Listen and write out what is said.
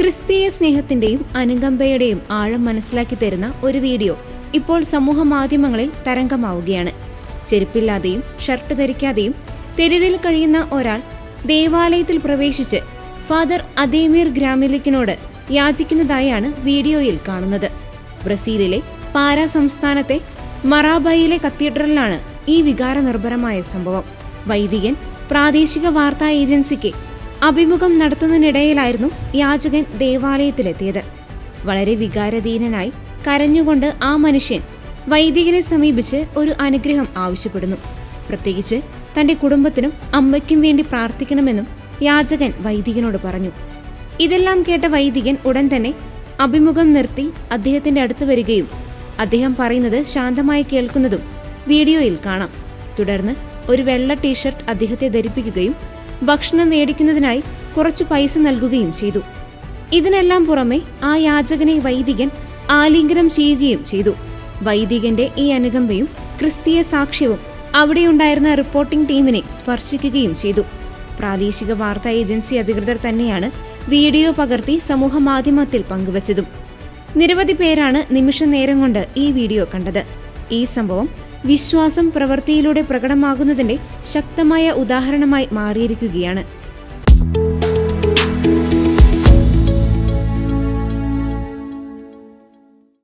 ക്രിസ്തീയ സ്നേഹത്തിന്റെയും അനുകമ്പയുടെയും ആഴം മനസ്സിലാക്കി തരുന്ന ഒരു വീഡിയോ ഇപ്പോൾ സമൂഹ മാധ്യമങ്ങളിൽ തരംഗമാവുകയാണ്. ചെരുപ്പില്ലാതെയും ഷർട്ട് ധരിക്കാതെയും തെരുവിൽ കഴിയുന്ന ഒരാൾ ദേവാലയത്തിൽ പ്രവേശിച്ച് ഫാദർ അദേമീർ ഗ്രാമിലിക്കിനോട് യാചിക്കുന്നതായാണ് വീഡിയോയിൽ കാണുന്നത്. ബ്രസീലിലെ പാരാ സംസ്ഥാനത്തെ മറാബയിലെ കത്തീഡ്രലിലാണ് ഈ വികാരനിർഭരമായ സംഭവം. വൈദികൻ പ്രാദേശിക വാർത്താ ഏജൻസിക്ക് അഭിമുഖം നടത്തുന്നതിനിടയിലായിരുന്നു യാചകൻ ദേവാലയത്തിലെത്തിയത്. വളരെ വികാരധീനനായി കരഞ്ഞുകൊണ്ട് ആ മനുഷ്യൻ വൈദികനെ സമീപിച്ച് ഒരു അനുഗ്രഹം ആവശ്യപ്പെടുന്നു. പ്രത്യേകിച്ച് തന്റെ കുടുംബത്തിനും അമ്മയ്ക്കും വേണ്ടി പ്രാർത്ഥിക്കണമെന്നും യാചകൻ വൈദികനോട് പറഞ്ഞു. ഇതെല്ലാം കേട്ട വൈദികൻ ഉടൻ തന്നെ അഭിമുഖം നിർത്തി അദ്ദേഹത്തിന്റെ അടുത്ത് വരികയും അദ്ദേഹം പറയുന്നത് ശാന്തമായി കേൾക്കുന്നതും വീഡിയോയിൽ കാണാം. തുടർന്ന് ഒരു വെള്ള ടീഷർട്ട് അദ്ദേഹത്തെ ധരിപ്പിക്കുകയും ഭക്ഷണം മേടിക്കുന്നതിനായി കുറച്ചു പൈസ നൽകുകയും ചെയ്തു. ഇതിനെല്ലാം പുറമെ ആ യാചകനെ വൈദികൻ ആലിംഗനം ചെയ്യുകയും ചെയ്തു. വൈദികന്റെ ഈ അനുകമ്പയും ക്രിസ്തീയ സാക്ഷ്യവും അവിടെയുണ്ടായിരുന്ന റിപ്പോർട്ടിംഗ് ടീമിനെ സ്പർശിക്കുകയും ചെയ്തു. പ്രാദേശിക വാർത്താ ഏജൻസി അധികൃതർ തന്നെയാണ് വീഡിയോ പകർത്തി സമൂഹ മാധ്യമത്തിൽ പങ്കുവച്ചതും. നിരവധി പേരാണ് നിമിഷ നേരം കൊണ്ട് ഈ വീഡിയോ കണ്ടത്. ഈ സംഭവം വിശ്വാസം പ്രവൃത്തിയിലൂടെ പ്രകടമാകുന്നതിന്റെ ശക്തമായ ഉദാഹരണമായി മാറിയിരിക്കുകയാണ്.